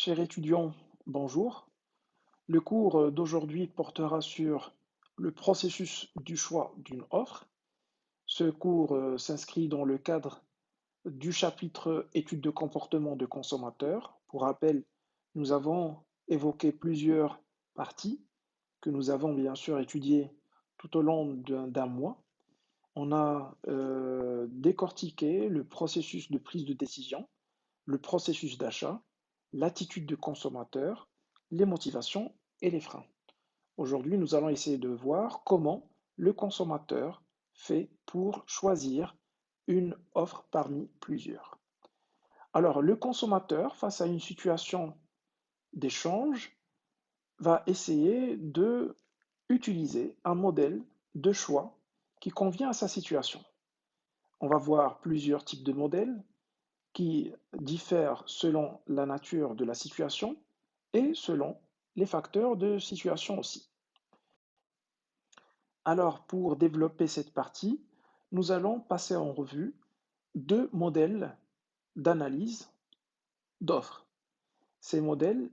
Cher étudiant, bonjour. Le cours d'aujourd'hui portera sur le processus du choix d'une offre. Ce cours s'inscrit dans le cadre du chapitre études de comportement de consommateurs. Pour rappel, nous avons évoqué plusieurs parties que nous avons bien sûr étudiées tout au long d'un mois. On a décortiqué le processus de prise de décision, le processus d'achat, l'attitude du consommateur, les motivations et les freins. Aujourd'hui, nous allons essayer de voir comment le consommateur fait pour choisir une offre parmi plusieurs. Alors, le consommateur, face à une situation d'échange, va essayer de utiliser un modèle de choix qui convient à sa situation. On va voir plusieurs types de modèles qui diffèrent selon la nature de la situation et selon les facteurs de situation aussi. Alors, pour développer cette partie, nous allons passer en revue deux modèles d'analyse d'offres. Ces modèles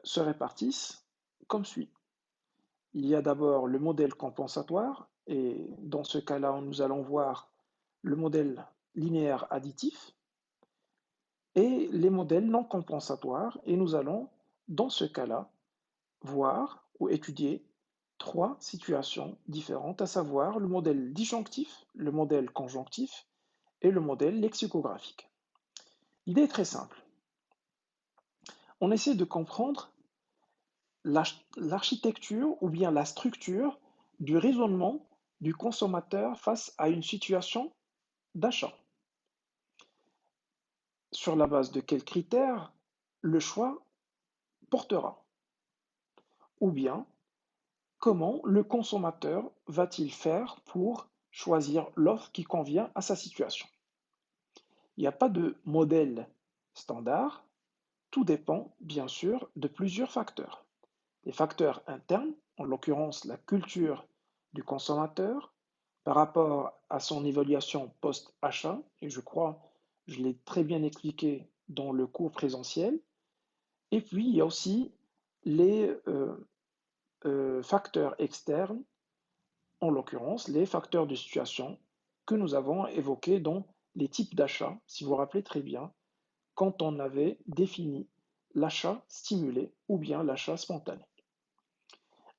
se répartissent comme suit. Il y a d'abord le modèle compensatoire, et dans ce cas-là, nous allons voir le modèle linéaire additif et les modèles non compensatoires, et nous allons, dans ce cas-là, voir ou étudier trois situations différentes, à savoir le modèle disjonctif, le modèle conjonctif et le modèle lexicographique. L'idée est très simple. On essaie de comprendre l'architecture ou bien la structure du raisonnement du consommateur face à une situation d'achat. Sur la base de quels critères le choix portera? Ou bien, comment le consommateur va-t-il faire pour choisir l'offre qui convient à sa situation? Il n'y a pas de modèle standard, tout dépend bien sûr de plusieurs facteurs. Les facteurs internes, en l'occurrence la culture du consommateur, par rapport à son évaluation post-achat, et je crois que je l'ai très bien expliqué dans le cours présentiel. Et puis il y a aussi les facteurs externes, en l'occurrence les facteurs de situation que nous avons évoqués dans les types d'achats, si vous vous rappelez très bien, quand on avait défini l'achat stimulé ou bien l'achat spontané.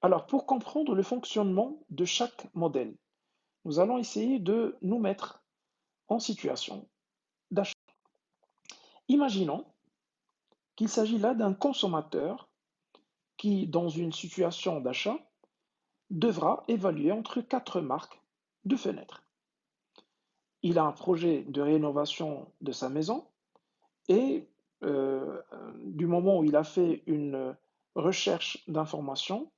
Alors, pour comprendre le fonctionnement de chaque modèle, nous allons essayer de nous mettre en situation d'achat. Imaginons qu'il s'agit là d'un consommateur qui, dans une situation d'achat, devra évaluer entre quatre marques de fenêtres. Il a un projet de rénovation de sa maison et du moment où il a fait une recherche d'informations,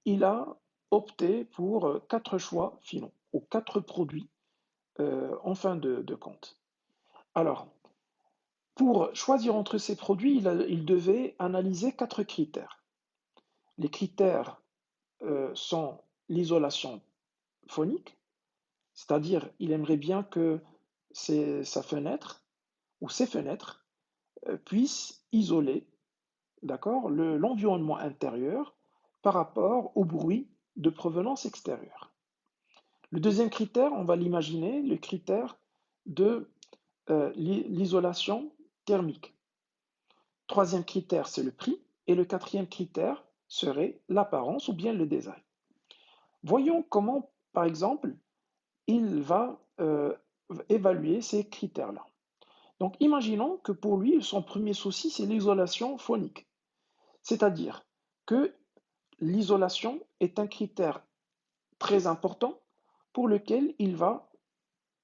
il a opté pour quatre choix finaux ou quatre produits en fin de compte. Alors, pour choisir entre ces produits, il devait analyser quatre critères. Les critères sont l'isolation phonique, c'est-à-dire il aimerait bien que sa fenêtre ou ses fenêtres puissent isoler, d'accord, l'environnement intérieur par rapport au bruit de provenance extérieure. Le deuxième critère, on va l'imaginer, le critère de l'isolation thermique. Troisième critère, c'est le prix. Et le quatrième critère serait l'apparence ou bien le design. Voyons comment, par exemple, il va évaluer ces critères-là. Donc, imaginons que pour lui, son premier souci, c'est l'isolation phonique. C'est-à-dire que l'isolation est un critère très important pour lequel il va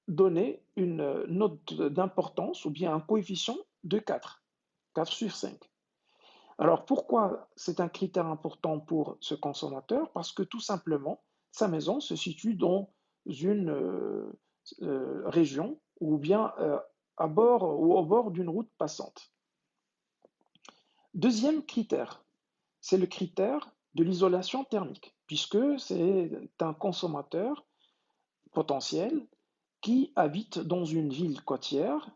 donner une note d'importance ou bien un coefficient de 4, 4 sur 5. Alors pourquoi c'est un critère important pour ce consommateur? Parce que tout simplement, sa maison se situe dans une région ou bien à bord ou au bord d'une route passante. Deuxième critère, c'est le critère de l'isolation thermique, puisque c'est un consommateur potentiel qui habite dans une ville côtière,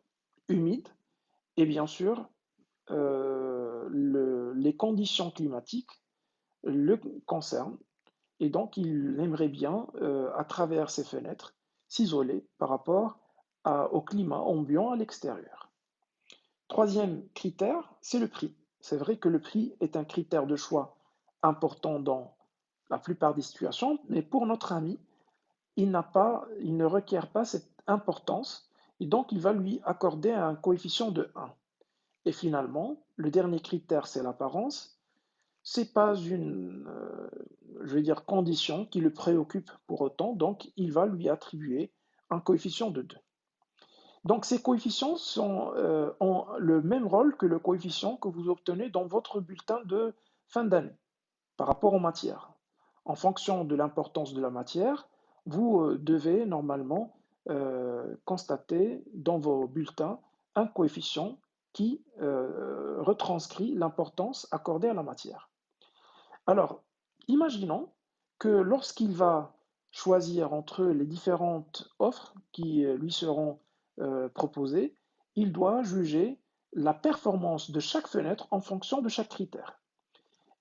humide, et bien sûr, les conditions climatiques le concernent et donc il aimerait bien, à travers ses fenêtres, s'isoler par rapport au climat ambiant à l'extérieur. Troisième critère, c'est le prix. C'est vrai que le prix est un critère de choix important dans la plupart des situations, mais pour notre ami, il ne requiert pas cette importance et donc il va lui accorder un coefficient de 1. Et finalement, le dernier critère, c'est l'apparence. C'est pas une, je veux dire, condition qui le préoccupe pour autant, donc il va lui attribuer un coefficient de 2. Donc ces coefficients ont le même rôle que le coefficient que vous obtenez dans votre bulletin de fin d'année par rapport aux matières. En fonction de l'importance de la matière, vous devez normalement constater dans vos bulletins un coefficient qui retranscrit l'importance accordée à la matière. Alors, imaginons que lorsqu'il va choisir entre les différentes offres qui lui seront proposées, il doit juger la performance de chaque fenêtre en fonction de chaque critère.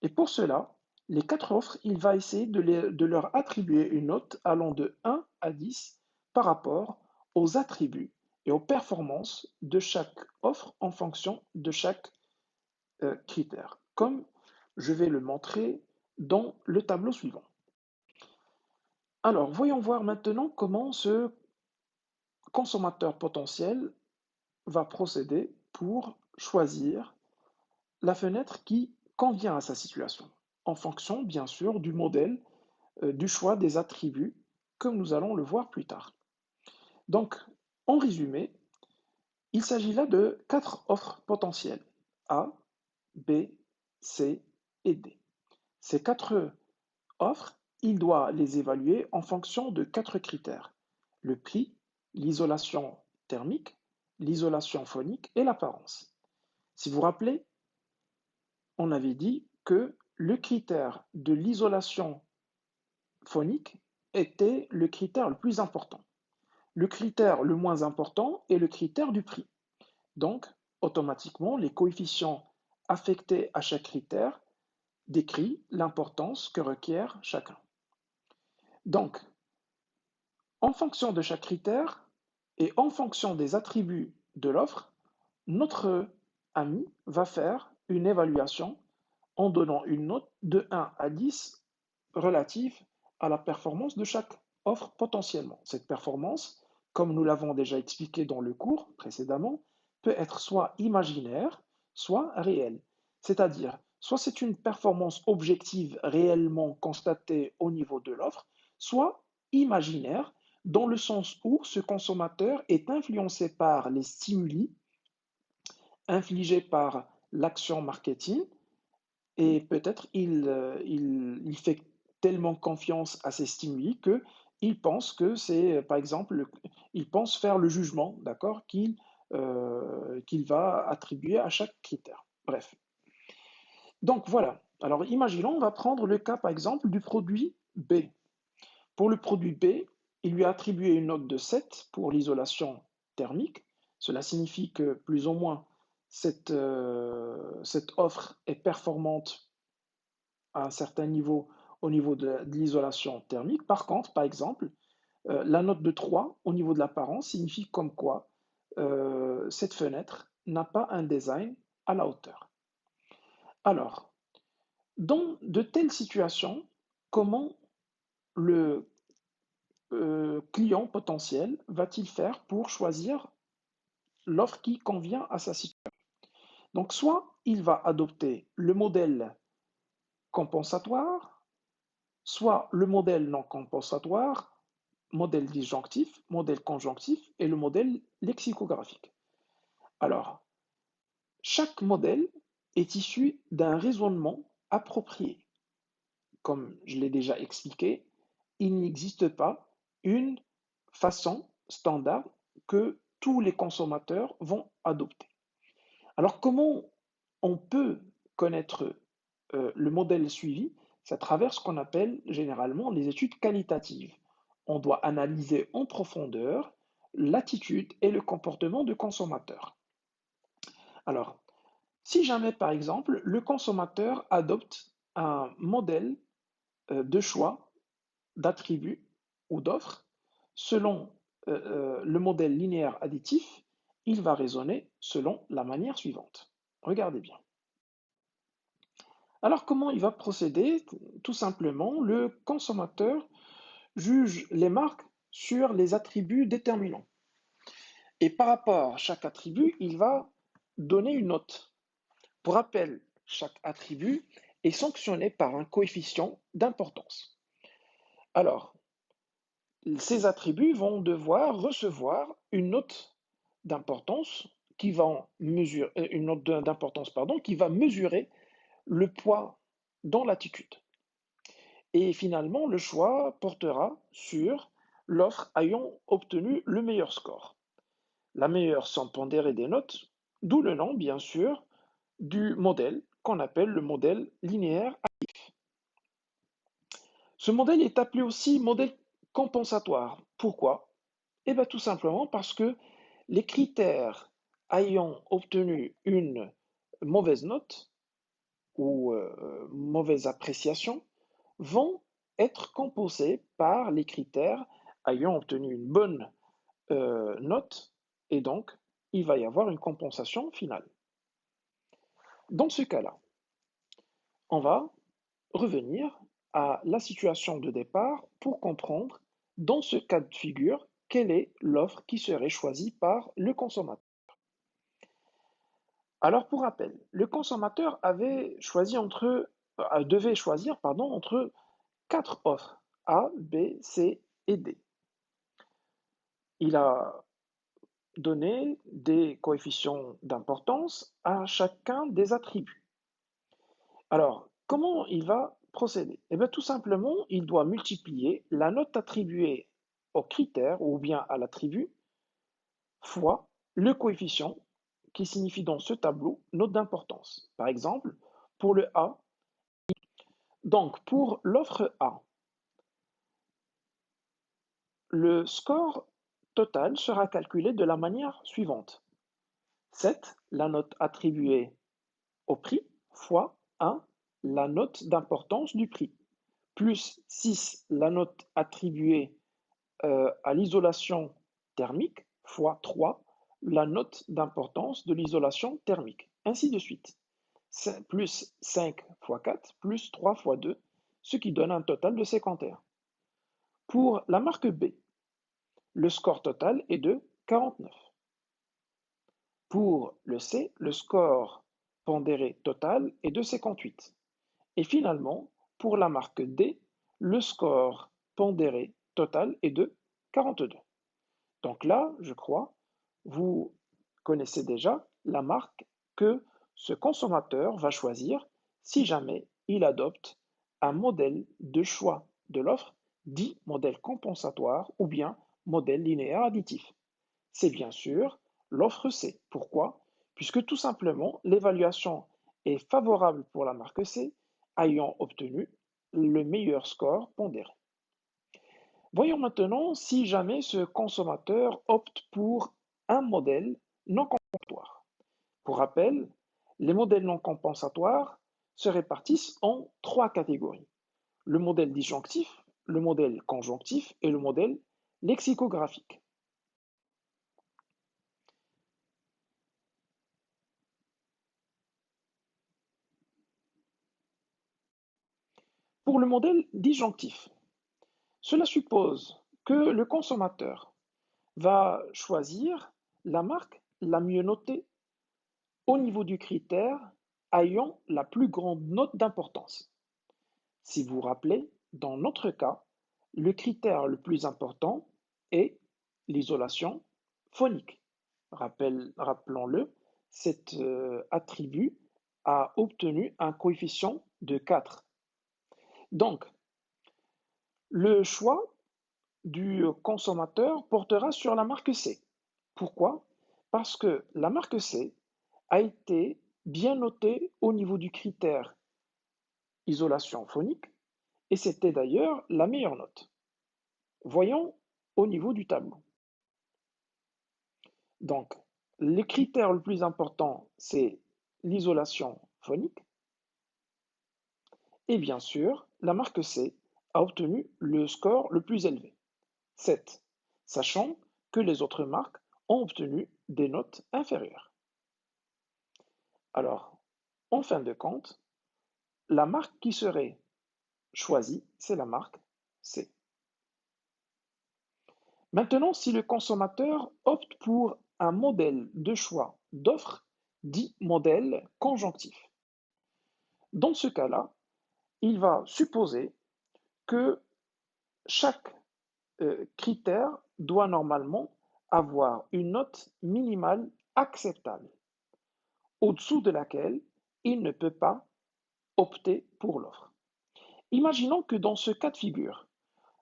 Et pour cela, les quatre offres, il va essayer de leur attribuer une note allant de 1 à 10 par rapport aux attributs et aux performances de chaque offre en fonction de chaque critère, comme je vais le montrer dans le tableau suivant. Alors, voyons voir maintenant comment ce consommateur potentiel va procéder pour choisir la fenêtre qui convient à sa situation, en fonction, bien sûr, du modèle, du choix des attributs, comme nous allons le voir plus tard. Donc, en résumé, il s'agit là de quatre offres potentielles, A, B, C et D. Ces quatre offres, il doit les évaluer en fonction de quatre critères: le prix, l'isolation thermique, l'isolation phonique et l'apparence. Si vous vous rappelez, on avait dit que le critère de l'isolation phonique était le critère le plus important. Le critère le moins important est le critère du prix. Donc, automatiquement, les coefficients affectés à chaque critère décrivent l'importance que requiert chacun. Donc, en fonction de chaque critère et en fonction des attributs de l'offre, notre ami va faire une évaluation en donnant une note de 1 à 10 relative à la performance de chaque offre potentiellement. Cette performance, comme nous l'avons déjà expliqué dans le cours précédemment, peut être soit imaginaire, soit réelle. C'est-à-dire, soit c'est une performance objective réellement constatée au niveau de l'offre, soit imaginaire, dans le sens où ce consommateur est influencé par les stimuli infligés par l'action marketing et peut-être il fait tellement confiance à ces stimuli qu'il pense que c'est, par exemple, il pense faire le jugement, d'accord, qu'il va attribuer à chaque critère. Bref. Donc voilà. Alors imaginons, on va prendre le cas, par exemple, du produit B. Pour le produit B, il lui a attribué une note de 7 pour l'isolation thermique. Cela signifie que plus ou moins cette offre est performante à un certain niveau au niveau de l'isolation thermique. Par contre, par exemple, la note de 3 au niveau de l'apparence signifie comme quoi cette fenêtre n'a pas un design à la hauteur. Alors, dans de telles situations, comment le client potentiel va-t-il faire pour choisir l'offre qui convient à sa situation? Donc, soit il va adopter le modèle compensatoire, soit le modèle non compensatoire, modèle disjonctif, modèle conjonctif et le modèle lexicographique. Alors, chaque modèle est issu d'un raisonnement approprié. Comme je l'ai déjà expliqué, il n'existe pas une façon standard que tous les consommateurs vont adopter. Alors, comment on peut connaître le modèle suivi? C'est à travers ce qu'on appelle généralement les études qualitatives. On doit analyser en profondeur l'attitude et le comportement du consommateur. Alors, Si jamais, par exemple, le consommateur adopte un modèle de choix d'attributs ou d'offres selon le modèle linéaire additif, il va raisonner selon la manière suivante. Regardez bien. Alors, comment il va procéder? Tout simplement, le consommateur juge les marques sur les attributs déterminants. Et par rapport à chaque attribut, il va donner une note. Pour rappel, chaque attribut est sanctionné par un coefficient d'importance. Alors, ces attributs vont devoir recevoir une note d'importance une note d'importance, pardon, qui va mesurer le poids dans l'attitude. Et finalement, le choix portera sur l'offre ayant obtenu le meilleur score. La meilleure somme pondérée des notes, d'où le nom, bien sûr, du modèle qu'on appelle le modèle linéaire. Ce modèle est appelé aussi modèle compensatoire. Pourquoi? Eh bien, tout simplement parce que les critères ayant obtenu une mauvaise note ou mauvaise appréciation vont être compensés par les critères ayant obtenu une bonne note et donc il va y avoir une compensation finale. Dans ce cas-là, on va revenir à la situation de départ pour comprendre, dans ce cas de figure, quelle est l'offre qui serait choisie par le consommateur. Alors, pour rappel, le consommateur devait choisir entre quatre offres A, B, C et D. Il a donné des coefficients d'importance à chacun des attributs. Alors, comment il va procéder? Eh bien, tout simplement, il doit multiplier la note attribuée au critère ou bien à l'attribut fois le coefficient qui signifie dans ce tableau note d'importance. Par exemple, pour le A, donc pour l'offre A, le score total sera calculé de la manière suivante. 7, la note attribuée au prix, fois 1, la note d'importance du prix, plus 6, la note attribuée à l'isolation thermique, fois 3, la note d'importance de l'isolation thermique, ainsi de suite. Plus 5 fois 4, plus 3 fois 2, ce qui donne un total de 51. Pour la marque B, le score total est de 49. Pour le C, le score pondéré total est de 58. Et finalement, pour la marque D, le score pondéré total est de 42. Donc là, je crois, vous connaissez déjà la marque que ce consommateur va choisir si jamais il adopte un modèle de choix de l'offre dit modèle compensatoire ou bien modèle linéaire additif. C'est bien sûr l'offre C. Pourquoi? Puisque tout simplement, l'évaluation est favorable pour la marque C, ayant obtenu le meilleur score pondéré. Voyons maintenant si jamais ce consommateur opte pour un modèle non compensatoire. Pour rappel, les modèles non compensatoires se répartissent en trois catégories. Le modèle disjonctif, le modèle conjonctif et le modèle lexicographique. Pour le modèle disjonctif, cela suppose que le consommateur va choisir la marque la mieux notée au niveau du critère ayant la plus grande note d'importance. Si vous vous rappelez, dans notre cas, le critère le plus important est l'isolation phonique. Rappelons-le, cet attribut a obtenu un coefficient de 4. Donc, le choix du consommateur portera sur la marque C. Pourquoi? Parce que la marque C a été bien notée au niveau du critère isolation phonique et c'était d'ailleurs la meilleure note. Voyons au niveau du tableau. Donc, les critères le plus important, c'est l'isolation phonique. Et bien sûr, la marque C a obtenu le score le plus élevé, 7, sachant que les autres marques ont obtenu des notes inférieures. Alors, en fin de compte, la marque qui serait choisie, c'est la marque C. Maintenant, si le consommateur opte pour un modèle de choix d'offre dit modèle conjonctif, dans ce cas-là, il va supposer que chaque critère doit normalement avoir une note minimale acceptable, au-dessous de laquelle il ne peut pas opter pour l'offre. Imaginons que dans ce cas de figure,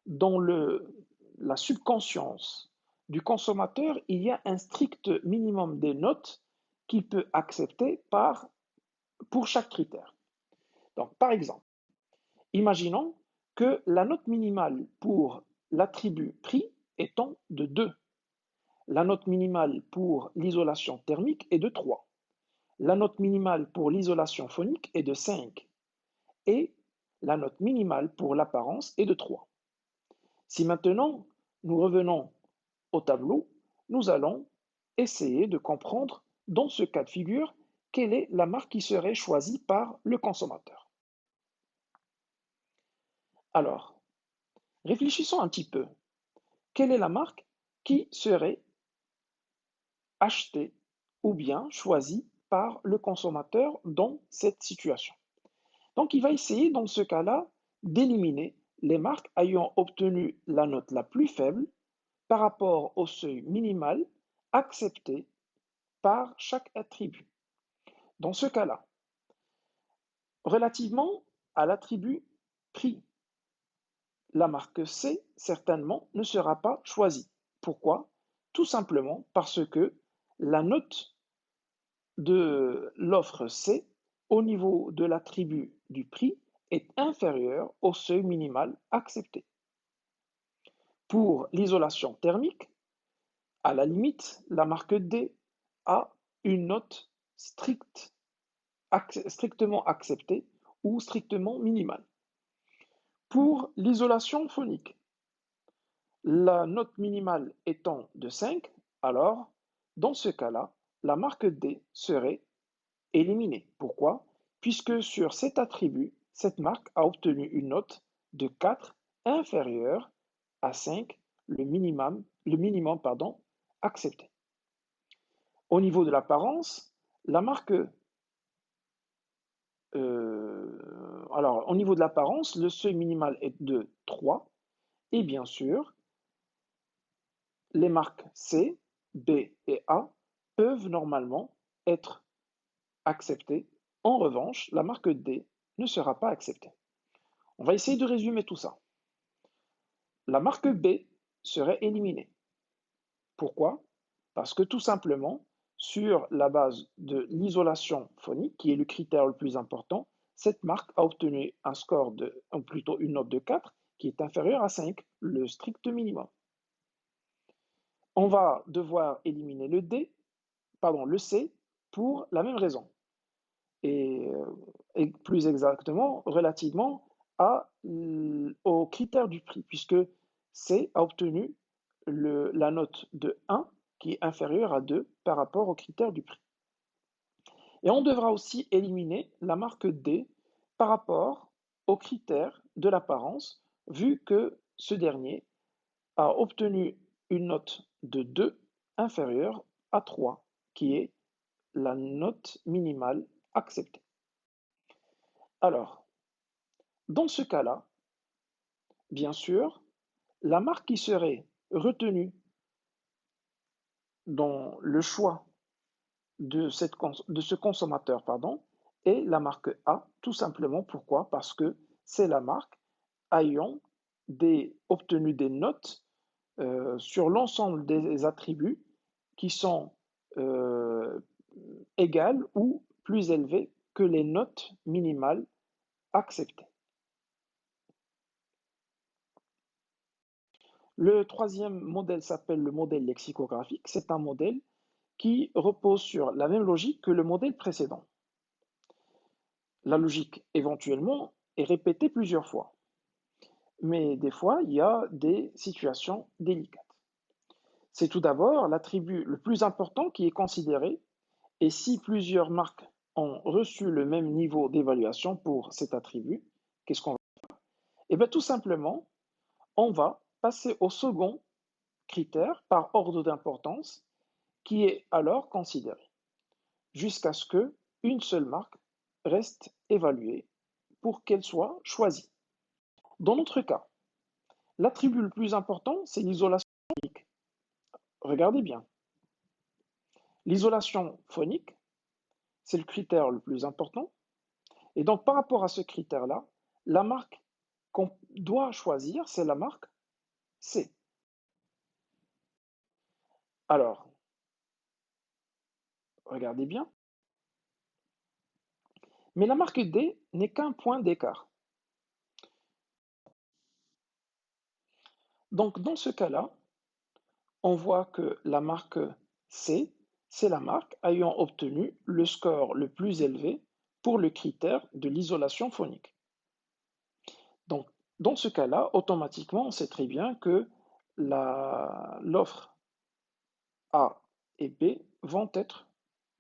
dans la subconscience du consommateur, il y a un strict minimum des notes qu'il peut accepter pour chaque critère. Donc, par exemple, imaginons que la note minimale pour l'attribut prix étant de 2, la note minimale pour l'isolation thermique est de 3, la note minimale pour l'isolation phonique est de 5 et la note minimale pour l'apparence est de 3. Si maintenant nous revenons au tableau, nous allons essayer de comprendre dans ce cas de figure quelle est la marque qui serait choisie par le consommateur. Alors, réfléchissons un petit peu. Quelle est la marque qui serait achetée ou bien choisie par le consommateur dans cette situation? Donc, il va essayer dans ce cas-là d'éliminer les marques ayant obtenu la note la plus faible par rapport au seuil minimal accepté par chaque attribut. Dans ce cas-là, relativement à l'attribut prix, la marque C certainement ne sera pas choisie. Pourquoi? Tout simplement parce que la note de l'offre C au niveau de l'attribut du prix est inférieure au seuil minimal accepté. Pour l'isolation thermique, à la limite, la marque D a une note strictement acceptée ou strictement minimale. Pour l'isolation phonique, la note minimale étant de 5, alors dans ce cas-là, la marque D serait éliminée. Pourquoi? Puisque sur cet attribut, cette marque a obtenu une note de 4 inférieure à 5, le minimum accepté. Au niveau de l'apparence, la marque au niveau de l'apparence, le seuil minimal est de 3 et bien sûr, les marques C, B et A peuvent normalement être acceptées. En revanche, la marque D ne sera pas acceptée. On va essayer de résumer tout ça. La marque B serait éliminée. Pourquoi? Parce que tout simplement, sur la base de l'isolation phonique, qui est le critère le plus important, cette marque a obtenu un score ou plutôt une note de 4 qui est inférieure à 5, le strict minimum. On va devoir éliminer le C pour la même raison. Et, plus exactement, relativement au critère du prix, puisque C a obtenu la note de 1 qui est inférieure à 2 par rapport au critère du prix. Et on devra aussi éliminer la marque D par rapport au critère de l'apparence, vu que ce dernier a obtenu une note de 2 inférieure à 3, qui est la note minimale acceptée. Alors, dans ce cas-là, bien sûr, la marque qui serait retenue dans le choix de ce consommateur est la marque A, tout simplement. Pourquoi? Parce que c'est la marque ayant obtenu des notes sur l'ensemble des attributs qui sont euh, égales ou plus élevées que les notes minimales acceptées. Le troisième modèle s'appelle le modèle lexicographique. C'est un modèle qui repose sur la même logique que le modèle précédent. La logique, éventuellement, est répétée plusieurs fois, mais des fois, il y a des situations délicates. C'est tout d'abord l'attribut le plus important qui est considéré, et si plusieurs marques ont reçu le même niveau d'évaluation pour cet attribut, qu'est-ce qu'on va? Eh bien, tout simplement, on va passer au second critère par ordre d'importance qui est alors considéré, jusqu'à ce que une seule marque reste évaluée pour qu'elle soit choisie. Dans notre cas, l'attribut le plus important, c'est l'isolation phonique. Regardez bien. L'isolation phonique, c'est le critère le plus important. Et donc, par rapport à ce critère-là, la marque qu'on doit choisir, c'est la marque C. Alors, regardez bien. Mais la marque D n'est qu'un point d'écart. Donc, dans ce cas-là, on voit que la marque C, c'est la marque ayant obtenu le score le plus élevé pour le critère de l'isolation phonique. Donc, dans ce cas-là, automatiquement, on sait très bien que l'offre A et B vont être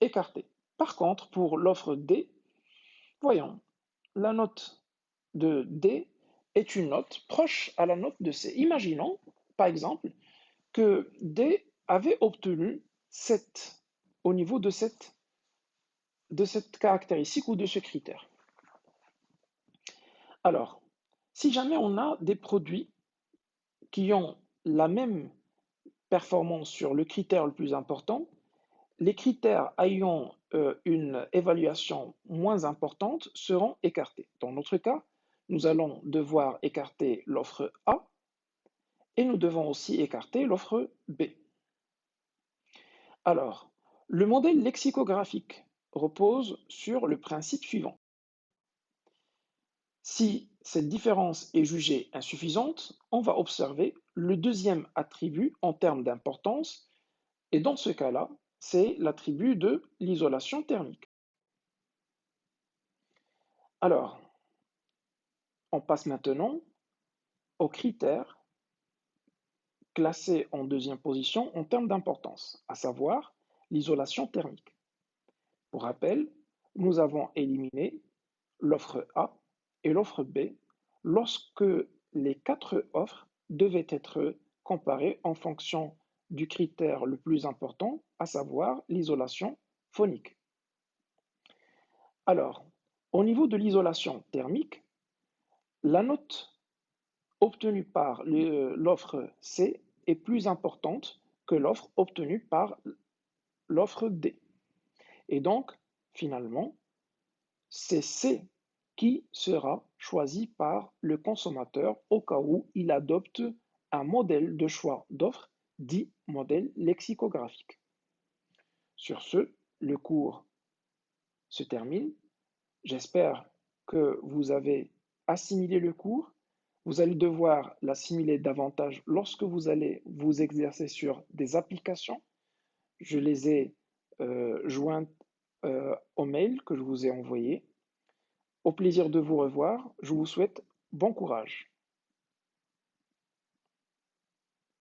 écartées. Par contre, pour l'offre D, voyons, la note de D est une note proche à la note de C. Imaginons, par exemple, que D avait obtenu 7 au niveau de cette caractéristique ou de ce critère. Alors, si jamais on a des produits qui ont la même performance sur le critère le plus important, les critères ayant une évaluation moins importante seront écartés. Dans notre cas, nous allons devoir écarter l'offre A et nous devons aussi écarter l'offre B. Alors, le modèle lexicographique repose sur le principe suivant. Si cette différence est jugée insuffisante, on va observer le deuxième attribut en termes d'importance, et dans ce cas-là, c'est l'attribut de l'isolation thermique. Alors, on passe maintenant aux critères classés en deuxième position en termes d'importance, à savoir l'isolation thermique. Pour rappel, nous avons éliminé l'offre A et l'offre B lorsque les quatre offres devaient être comparées en fonction du critère le plus important, à savoir l'isolation phonique. Alors, au niveau de l'isolation thermique, la note obtenue par l'offre C est plus importante que l'offre obtenue par l'offre D. Et donc, finalement, c'est C qui sera choisi par le consommateur au cas où il adopte un modèle de choix d'offre dit modèle lexicographique. Sur ce, le cours se termine. J'espère que vous avez assimilé le cours. Vous allez devoir l'assimiler davantage lorsque vous allez vous exercer sur des applications. Je les ai jointes au mail que je vous ai envoyé. Au plaisir de vous revoir. Je vous souhaite bon courage.